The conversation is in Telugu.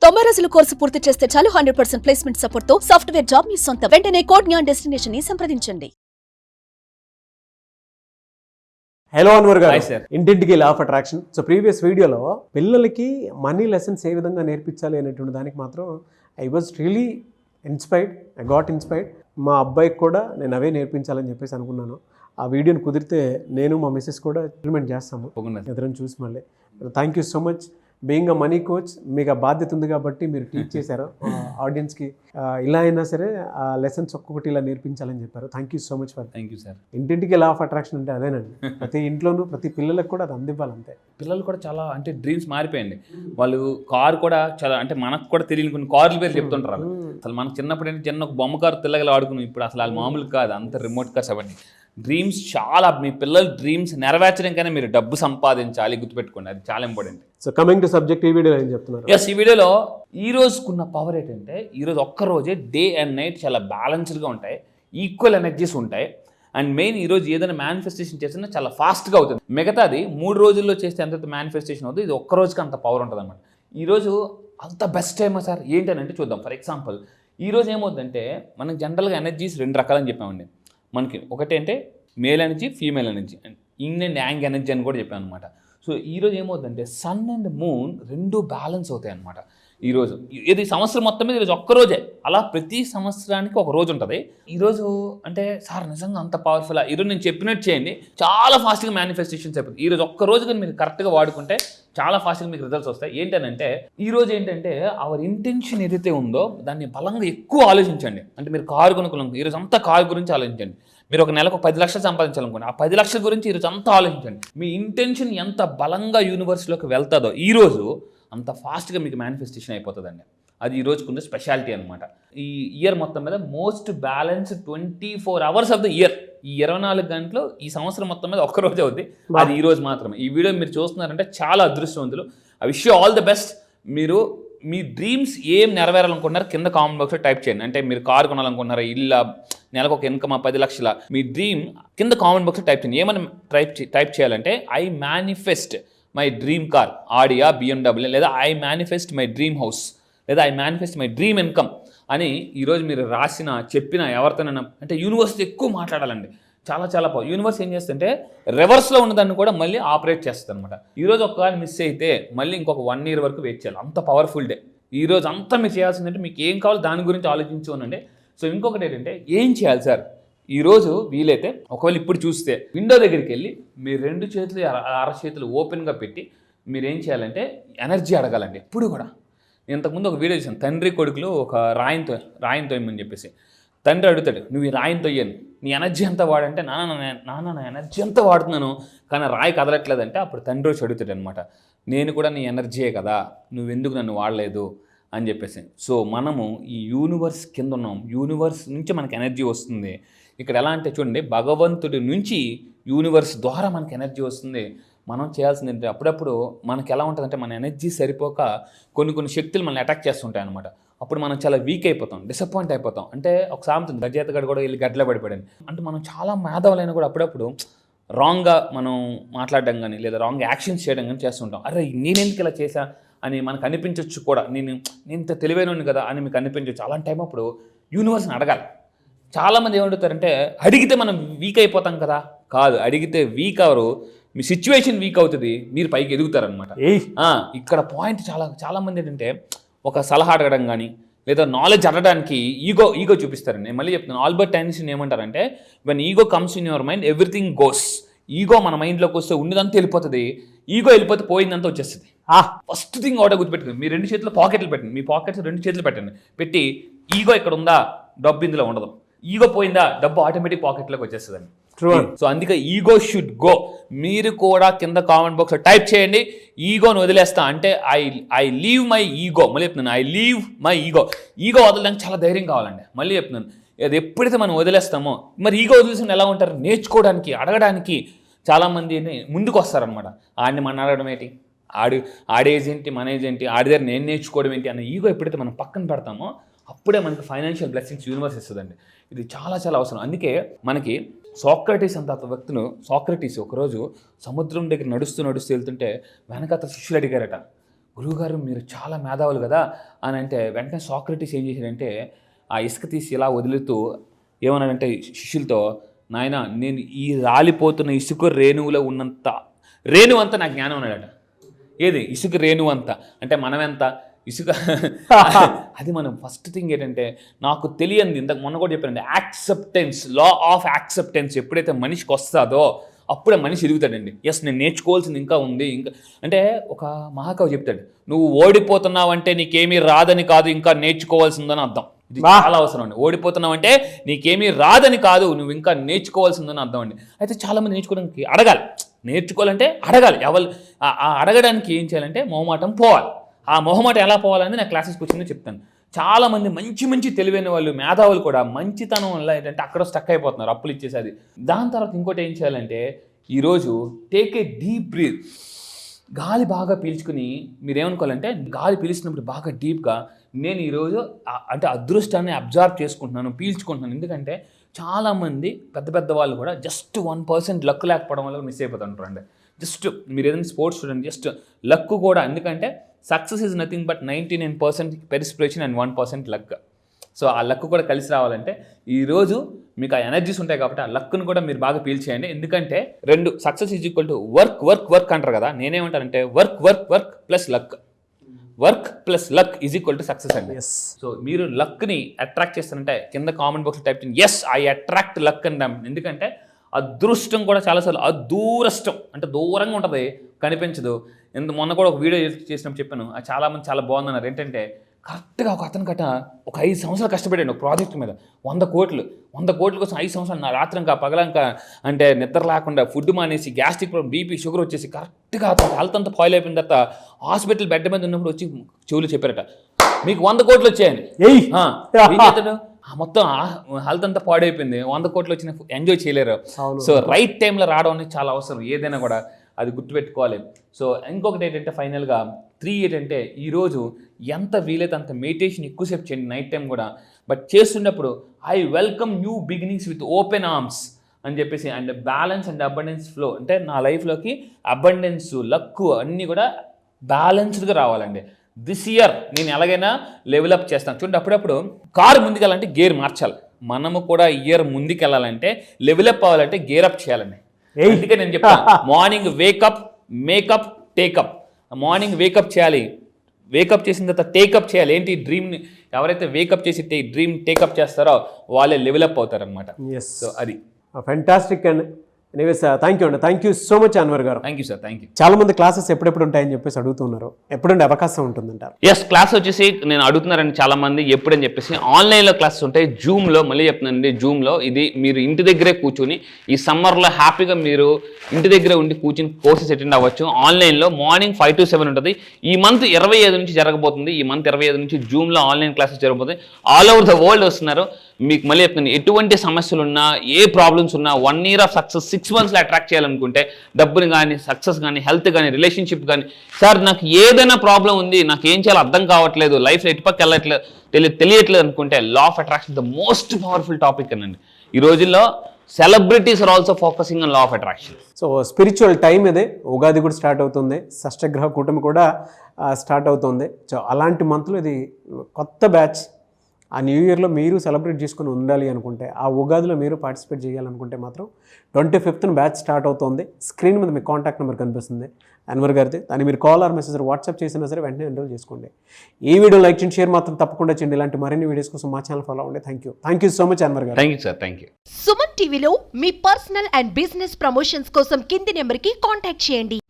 90 రోజుల కోర్సు పూర్తి చేస్తే చాలు 100% ప్లేస్మెంట్ సపోర్ట్ తో సాఫ్ట్వేర్ జాబ్ మీ సొంతం. వెంటనే కోడ్ జ్ఞాన్ డెస్టినేషన్ ని సంప్రదించండి. హలో అన్వర్ గారు, Hi, sir. ఇంటింటికి లా ఆఫ్ అట్రాక్షన్. సో ప్రీవియస్ వీడియోలో పిల్లలకి మనీ లెసన్స్ ఏ విధంగా నేర్పించాలి అనేటువంటి దానికి మాత్రం I was really inspired. I got inspired. మా అబ్బాయికి కూడా నేను అవే నేర్పించాలని చెప్పేసి అనుకున్నాను. ఆ వీడియోని కుదిరితే నేను మా మిస్సెస్ కూడా ఇంప్లిమెంట్ చేస్తాము ఎదురని చూసి. మళ్ళీ thank you so much. Being a money coach, మీకు ఆ బాధ్యత ఉంది కాబట్టి మీరు టీచ్ చేశారు ఆడియన్స్కి. ఇలా అయినా సరే ఆ లెసన్స్ ఒక్కొక్కటి ఇలా నేర్పించాలని చెప్పారు. Thank you so much for. Thank you sir. ఇంటింటికి లా ఆఫ్ అట్రాక్షన్ అంటే అదేనండి. ప్రతి ఇంట్లోనూ ప్రతి పిల్లలకు కూడా అది అందివ్వాలి అంతే. పిల్లలు కూడా చాలా అంటే డ్రీమ్స్ మారిపోయింది. వాళ్ళు కారు కూడా చాలా అంటే మనకు కూడా తెలియని కొన్ని కార్ల పేరు చెప్తుంటారు. అసలు మనకు చిన్నప్పుడు ఏంటి చిన్న ఒక బొమ్మ కారు తెల్లగల ఆడుకున్నాం. ఇప్పుడు అసలు వాళ్ళు మామూలు కాదు, అంత రిమోట్ కార్స్ అవన్నీ. డ్రీమ్స్ చాలా, మీ పిల్లల డ్రీమ్స్ నెరవేర్చడానికైనా మీరు డబ్బు సంపాదించాలి, గుర్తుపెట్టుకోండి, అది చాలా important. So coming to subject, ఈ వీడియోలో ఏం చెప్తున్నారు? ఎస్, ఈ వీడియోలో ఈ రోజుకున్న పవర్ ఏంటంటే, ఈరోజు ఒక్కరోజే డే అండ్ నైట్ చాలా బ్యాలెన్స్డ్గా ఉంటాయి, ఈక్వల్ ఎనర్జీస్ ఉంటాయి. అండ్ మెయిన్ ఈరోజు ఏదైనా మేనిఫెస్టేషన్ చేసినా చాలా ఫాస్ట్గా అవుతుంది. మిగతాది 3 రోజుల్లో చేస్తే ఎంత మేనిఫెస్టేషన్ అవుతుంది, ఇది ఒక్క రోజుకి అంత పవర్ ఉంటుంది అనమాట. ఈరోజు అంత బెస్ట్ టైమా సార్ ఏంటనంటే చూద్దాం. ఫర్ ఎగ్జాంపుల్, ఈరోజు ఏమవుతుందంటే మనకి జనరల్గా ఎనర్జీస్ 2 రకాలని చెప్పామండి. మనకి ఒకటి అంటే male energy, female energy, and yin and yang energy అని కూడా చెప్పాను అనమాట. సో ఈరోజు ఏమవుతుందంటే సన్ అండ్ మూన్ 2 బ్యాలెన్స్ అవుతాయి అనమాట. ఈరోజు ఇది సంవత్సరం మొత్తం మీద ఈరోజు ఒక్కరోజే, అలా ప్రతి సంవత్సరానికి ఒక రోజు ఉంటుంది. ఈరోజు అంటే సార్ నిజంగా అంత పవర్ఫుల్, ఈరోజు నేను చెప్పినట్టు చేయండి చాలా ఫాస్ట్గా మేనిఫెస్టేషన్స్ అయిపోతుంది. ఈరోజు ఒక్క రోజు కానీ మీరు కరెక్ట్గా వాడుకుంటే చాలా ఫాస్ట్గా మీకు రిజల్ట్స్ వస్తాయి. ఏంటనంటే ఈరోజు ఏంటంటే అవర్ ఇంటెన్షన్ ఏదైతే ఉందో దాన్ని బలంగా ఎక్కువ ఆలోచించండి. అంటే మీరు కారు కొనుక్కోవాలి, ఈరోజు అంతా కారు గురించి ఆలోచించండి. మీరు ఒక నెలకు 10 లక్షలు సంపాదించాలనుకోండి, ఆ 10 లక్షల గురించి ఈరోజు అంతా ఆలోచించండి. మీ ఇంటెన్షన్ ఎంత బలంగా యూనివర్స్లోకి వెళ్తుందో ఈరోజు అంత ఫాస్ట్గా మీకు మేనిఫెస్టేషన్ అయిపోతుందండి. అది ఈ రోజుకున్న స్పెషాలిటీ అనమాట. ఈ ఇయర్ మొత్తం మీద most balanced 24 hours of the year, ఈ 24 గంటలు ఈ సంవత్సరం మొత్తం మీద ఒక్కరోజు అవుద్ది, అది ఈ రోజు మాత్రమే. ఈ వీడియో మీరు చూస్తున్నారంటే చాలా అదృష్టవంతులు. I wish you all the best. మీరు మీ డ్రీమ్స్ ఏం నెరవేరాలనుకుంటున్నారు కింద కామెంట్ బాక్స్లో టైప్ చేయండి. అంటే మీరు కారు కొనాలనుకుంటున్నారా, ఇల్లు, నెలకు ఒక ఇన్కమ్ 10 లక్షల, మీ డ్రీమ్ కింద కామెంట్ బాక్స్లో టైప్ చేయండి. ఏమని టైప్ చేయాలంటే I manifest my dream car, Audi, BMW, లేదా I manifest my dream house, లేదా I manifest my dream income అని ఈరోజు మీరు రాసిన చెప్పిన ఎవరితోనైనా, అంటే యూనివర్స్ ఎక్కువ మాట్లాడాలండి. చాలా చాలా యూనివర్స్ ఏం చేస్తుంటే రివర్స్లో ఉన్నదాన్ని కూడా మళ్ళీ ఆపరేట్ చేస్తుంది అనమాట. ఈరోజు ఒకవేళ మిస్ అయితే మళ్ళీ ఇంకొక 1 year వరకు వెయిట్ చేయాలి. అంత పవర్ఫుల్ డే. ఈరోజు అంతా మీరు చేయాల్సిందంటే మీకు ఏం కావాలో దాని గురించి ఆలోచించు అనండి. సో ఇంకొకటి ఏంటంటే ఏం చేయాలి సార్, ఈరోజు వీలైతే ఒకవేళ ఇప్పుడు చూస్తే విండో దగ్గరికి వెళ్ళి మీరు 2 చేతులు అరచేతులు ఓపెన్గా పెట్టి మీరు ఏం చేయాలంటే ఎనర్జీ అడగాలండి. ఎప్పుడు కూడా ఇంతకుముందు ఒక వీడియో చూసాను, తండ్రి కొడుకులు ఒక రాయితో ఇమ్మని చెప్పేసి. తండ్రి అడుగుతాడు, నువ్వు ఈ రాయితో ఇయ్యను, నీ ఎనర్జీ ఎంత వాడంటే నాన్న నా ఎనర్జీ ఎంత వాడుతున్నాను కానీ రాయి కదలట్లేదంటే అప్పుడు తండ్రి వచ్చి అడుగుతాడు అనమాట, నేను కూడా నీ ఎనర్జీయే కదా, నువ్వెందుకు నన్ను వాడలేదు అని చెప్పేసి. సో మనము ఈ యూనివర్స్ కింద ఉన్నాం, యూనివర్స్ నుంచి మనకి ఎనర్జీ వస్తుంది. ఇక్కడ ఎలా అంటే చూడండి, భగవంతుడి నుంచి యూనివర్స్ ద్వారా మనకి ఎనర్జీ వస్తుంది. మనం చేయాల్సింది ఏంటంటే అప్పుడప్పుడు మనకి ఎలా ఉంటుందంటే మన ఎనర్జీ సరిపోక కొన్ని శక్తులు మనల్ని అటాక్ చేస్తుంటాయి అనమాట. అప్పుడు మనం చాలా వీక్ అయిపోతాం, డిసప్పాయింట్ అయిపోతాం. అంటే ఒక సామెత గజేతగాడు కూడా వెళ్ళి గడ్డలో పడిపోయాడు. అంటే మనం చాలా మేధావులైనా కూడా అప్పుడప్పుడు రాంగ్గా మనం మాట్లాడడం కానీ లేదా రాంగ్ యాక్షన్స్ చేయడం కానీ చేస్తుంటాం. అరే నేనెందుకు ఇలా చేశా అని మనకు అనిపించవచ్చు కూడా, నేను ఇంత తెలివైనోని కదా అని మీకు అనిపించవచ్చు. అలాంటి టైం అప్పుడు యూనివర్స్ని అడగాలి. చాలామంది ఏమంటారంటే అడిగితే మనం వీక్ అయిపోతాం కదా, కాదు, అడిగితే వీక్ అవరు, మీ సిచ్యువేషన్ వీక్ అవుతుంది, మీరు పైకి ఎదుగుతారనమాట. ఇక్కడ పాయింట్ చాలామంది ఏంటంటే ఒక సలహా అడగడం కానీ లేదా నాలెడ్జ్ అడగడానికి ఈగో చూపిస్తారండి. నేను మళ్ళీ చెప్తున్నాను, ఆల్బర్ట్ ఐన్స్టీన్ ఏమంటారంటే when ego comes in your mind everything goes. Ego మన మైండ్లోకి వస్తే ఉన్నదంతా వెళ్ళిపోతుంది, ఈగో వెళ్ళిపోతే పోయిందంతా వచ్చేస్తుంది. ఫస్ట్ థింగ్ ఒకటే గుర్తుపెట్టుకుంది, మీ 2 చేతులు పాకెట్లు పెట్టండి, మీ పాకెట్స్ 2 చేతులు పెట్టండి, పెట్టి ఈగో ఇక్కడ ఉందా, డబ్బు ఇందులో ఉండదు, ఈగో పోయిందా, డబ్బు ఆటోమేటిక్ పాకెట్లోకి వచ్చేస్తుందండి. సో అందుకే ఈగో షుడ్ గో. మీరు కూడా కింద కామెంట్ బాక్స్లో టైప్ చేయండి, ఈగోని వదిలేస్తా అంటే ఐ లీవ్ మై ఈగో. మళ్ళీ చెప్తున్నాను, ఐ లీవ్ మై ఈగో వదలడానికి చాలా ధైర్యం కావాలండి. మళ్ళీ చెప్తున్నాను, అది ఎప్పుడైతే మనం వదిలేస్తామో, మరి ఈగో వదిలేసిన ఎలా ఉంటారు, నేర్చుకోవడానికి, అడగడానికి చాలామంది ముందుకు వస్తారనమాట. ఆడిని మనం అడగడం ఏంటి, ఆడేజ్ ఏంటి, మన ఏజ్ ఏంటి, ఆడి దగ్గర నేను నేర్చుకోవడం ఏంటి అన్న ఈగో ఎప్పుడైతే మనం పక్కన పెడతామో అప్పుడే మనకి ఫైనాన్షియల్ బ్లెస్సింగ్స్ యూనివర్స్ ఇస్తుందండి. ఇది చాలా చాలా అవసరం. అందుకే మనకి సాక్రటీస్ అంత వ్యక్తులు, సాక్రటీస్ ఒకరోజు సముద్రం దగ్గర నడుస్తూ వెళ్తుంటే వెనకాత శిష్యులు అడిగారట, గురువుగారు మీరు చాలా మేధావులు కదా అని అంటే వెంటనే సాక్రటీస్ ఏం చేశాడంటే ఆ ఇసుక తీసి ఇలా వదులుతూ ఏమన్నాడంటే శిష్యులతో, నాయన నేను ఈ రాలిపోతున్న ఇసుక రేణువులో ఉన్నంత రేణువు అంతా నా జ్ఞానం అన్నాడట. ఏది ఇసుక రేణువు అంతా అంటే మనం ఎంత ఇసుక అది మనం ఫస్ట్ థింగ్ ఏంటంటే నాకు తెలియంది ఇంతకు మొన్న కూడా చెప్పానండి, యాక్సెప్టెన్స్, లా ఆఫ్ యాక్సెప్టెన్స్ ఎప్పుడైతే మనిషికి వస్తుందో అప్పుడే మనిషి ఎదుగుతాడండి. ఎస్ నేను నేర్చుకోవాల్సింది ఇంకా ఉంది. ఇంకా అంటే ఒక మహాకవి చెప్తాడు, నువ్వు ఓడిపోతున్నావు అంటే నీకేమీ రాదని కాదు, ఇంకా నేర్చుకోవాల్సిందని అర్థం. ఇది చాలా అవసరం అండి. ఓడిపోతున్నావు అంటే నీకేమీ రాదని కాదు, నువ్వు ఇంకా నేర్చుకోవాల్సిందని అర్థం అండి. అయితే చాలామంది నేర్చుకోవడానికి అడగాలి, నేర్చుకోవాలంటే అడగాలి. ఆ అడగడానికి ఏం చేయాలంటే మొహమాటం పోవాలి. ఆ మొహమాటం ఎలా పోవాలని నా క్లాసెస్కి వచ్చిందో చెప్తాను. చాలామంది మంచి తెలివైన వాళ్ళు, మేధావులు కూడా మంచితనం వల్ల ఏంటంటే అక్కడ స్టక్ అయిపోతున్నారు, అప్పులు ఇచ్చేసేది. దాని తర్వాత ఇంకోటి ఏం చేయాలంటే ఈరోజు టేక్ ఏ డీప్ బ్రీత్, గాలి బాగా పీల్చుకుని మీరేమనుకోవాలంటే గాలి పీల్చినప్పుడు బాగా డీప్గా నేను ఈరోజు అంటే అదృష్టాన్ని అబ్జర్వ్ చేసుకుంటున్నాను, పీల్చుకుంటున్నాను. ఎందుకంటే చాలామంది పెద్ద వాళ్ళు కూడా జస్ట్ 1% లక్ లేకపోవడం వల్ల మిస్ అయిపోతుంటారు అండి. జస్ట్ మీరు ఏదైనా స్పోర్ట్స్ స్టూడెంట్ జస్ట్ లక్ కూడా, ఎందుకంటే success is nothing but 99% perspiration and 1% luck. So ఆ లక్ కూడా కలిసి రావాలంటే ఈరోజు మీకు ఆ ఎనర్జీస్ ఉంటాయి కాబట్టి ఆ లక్ను కూడా మీరు బాగా పీల్చేయండి. ఎందుకంటే రెండు success is equal to work అంటారు కదా, నేనేమంటానంటే work plus luck, work plus luck is equal to success అండి. సో మీరు లక్ని అట్రాక్ట్ చేస్తారంటే కింద కామెంట్ బాక్స్లో టైప్ చేయండి, ఎస్ ఐ అట్రాక్ట్ లక్ అంటాం. ఎందుకంటే అదృష్టం కూడా చాలాసార్లు అదూరష్టం అంటే దూరంగా ఉంటుంది, కనిపించదు. మొన్న కూడా ఒక వీడియో చేసినప్పుడు చెప్పాను, చాలామంది చాలా బాగుందన్నారు. ఏంటంటే కరెక్ట్గా ఒక అతను ఒక 5 సంవత్సరాలు కష్టపడాడు ఒక ప్రాజెక్ట్ మీద, 100 కోట్ల కోసం 5 సంవత్సరాలు నా రాత్రంక పగలంక అంటే నిద్ర లేకుండా ఫుడ్ మానేసి గ్యాస్ట్రిక్ ప్రాబ్లం, బీపీ, షుగర్ వచ్చేసి కరెక్ట్గా అతను హెల్త్ అంతా ఫాయిల్ అయిపోయిన తర్వాత హాస్పిటల్ బెడ్ మీద ఉన్నప్పుడు వచ్చి చెవులు చెప్పారట, మీకు 100 కోట్లు వచ్చాయని. ఏం చేస్తాడు, మొత్తం హెల్త్ అంతా పాడైపోయింది, 100 కోట్లు వచ్చిన ఎంజాయ్ చేయలేరు. సో రైట్ టైంలో రావడం అనేది చాలా అవసరం, ఏదైనా కూడా అది గుర్తుపెట్టుకోవాలి. సో ఇంకొకటి ఏంటంటే ఫైనల్గా 3 ఏంటంటే ఈరోజు ఎంత వీలైతే అంత మెడిటేషన్ ఎక్కువసేపు చేయండి, నైట్ టైం కూడా. బట్ చేస్తున్నప్పుడు I welcome new beginnings with open arms అని చెప్పేసి, and balance and abundance flow, అంటే నా లైఫ్లోకి అబండెన్స్, లక్ అన్నీ కూడా బ్యాలెన్స్డ్గా రావాలండి. దిస్ ఇయర్ నేను ఎలాగైనా లెవెలప్ చేస్తాను. చూడండి, అప్పుడప్పుడు కారు ముందుకెళ్ళాలంటే గేర్ మార్చాలి, మనము కూడా ఇయర్ ముందుకెళ్ళాలంటే లెవెలప్ అవ్వాలంటే గేర్ అప్ చేయాలండి. అందుకే నేను చెప్తాను, morning wake up, makeup, take up. Morning wake up చేయాలి, వేకప్ చేసిన తర్వాత టేకప్ చేయాలి. ఏంటి డ్రీమ్ని ఎవరైతే వేకప్ చేసి డ్రీమ్ టేకప్ చేస్తారో వాళ్ళే లెవెలప్ అవుతారనమాట. సో అది fantastic. And anyways thank you అండి, thank you so much Anwar గారు. Thank you sir, thank you. చాలా మంది క్లాసెస్ ఎప్పుడెప్పుడు ఉంటాయని చెప్పేసి అడుగుతున్నారు, ఎప్పుడుండే అవకాశం ఉంటుందంటారు? ఎస్, క్లాస్ వచ్చేసి నేను అడుగుతున్నారండి చాలా మంది ఎప్పుడని చెప్పేసి, ఆన్లైన్లో క్లాసెస్ ఉంటాయి, జూమ్లో. మళ్ళీ చెప్తున్నానండి, జూమ్లో ఇది మీరు ఇంటి దగ్గరే కూర్చొని ఈ సమ్మర్లో హ్యాపీగా మీరు ఇంటి దగ్గరే ఉండి కూర్చొని కోర్సెస్ అటెండ్ అవ్వచ్చు. ఆన్లైన్లో మార్నింగ్ 5 to 7 ఉంటుంది. ఈ మంత్ 25 నుంచి జరగబోతుంది. ఈ మంత్ 25 నుంచి జూమ్లో ఆన్లైన్ క్లాసెస్ జరగబోతుంది. ఆల్ ఓవర్ ద వరల్డ్ వస్తున్నారు. మీకు మళ్ళీ చెప్తున్నాను, ఎటువంటి సమస్యలు ఉన్నా, ఏ ప్రాబ్లమ్స్ ఉన్నా, 1 year ఆఫ్ సక్సెస్ 6 monthsలో అట్రాక్ట్ చేయాలనుకుంటే, డబ్బుని కానీ, సక్సెస్ కానీ, హెల్త్ కానీ, రిలేషన్షిప్ కానీ, సార్ నాకు ఏదైనా ప్రాబ్లం ఉంది, నాకు ఏం చేయాలో అర్థం కావట్లేదు, లైఫ్లో ఎటుపక్క వెళ్ళట్లేదు, తెలియట్లేదు అనుకుంటే, law of attraction the most powerful topic అనండి. ఈ రోజుల్లో celebrities are also focusing on law of attraction. So spiritual time ఇదే, ఉగాది కూడా స్టార్ట్ అవుతుంది, షష్టగ్రహ కూటమి కూడా స్టార్ట్ అవుతుంది. సో అలాంటి మంత్లో ఇది కొత్త బ్యాచ్. ఆ న్యూ ఇయర్లో మీరు సెలబ్రేట్ చేసుకుని ఉండాలి అనుకుంటే, ఆ ఉగాదిలో మీరు పార్టిసిపేట్ చేయాలనుకుంటే మాత్రం 25th బ్యాచ్ స్టార్ట్ అవుతుంది. స్క్రీన్ మీద మీ కాంటాక్ట్ నెంబర్ కనిపిస్తుంది అన్వర్ గారిది, దాన్ని మీరు కాల్ ఆర్ మెసేజ్ వాట్సాప్ చేసినా సరే వెంటనే ఎన్రోల్ చేసుకోండి. ఈ వీడియో లైక్ చేయండి, షేర్ మాత్రం తప్పకుండా చేయండి. ఇలాంటి మరిన్ని వీడియోస్ కోసం మా ఛానల్ ఫాలో అవ్వండి. Thank you so much Anwar గారు. Thank you sir, thank you. Suman టీవీలో మీ పర్సనల్ అండ్ బిజినెస్ ప్రమోషన్స్ కోసం కింది నెంబర్కి కాంటాక్ట్ చేయండి.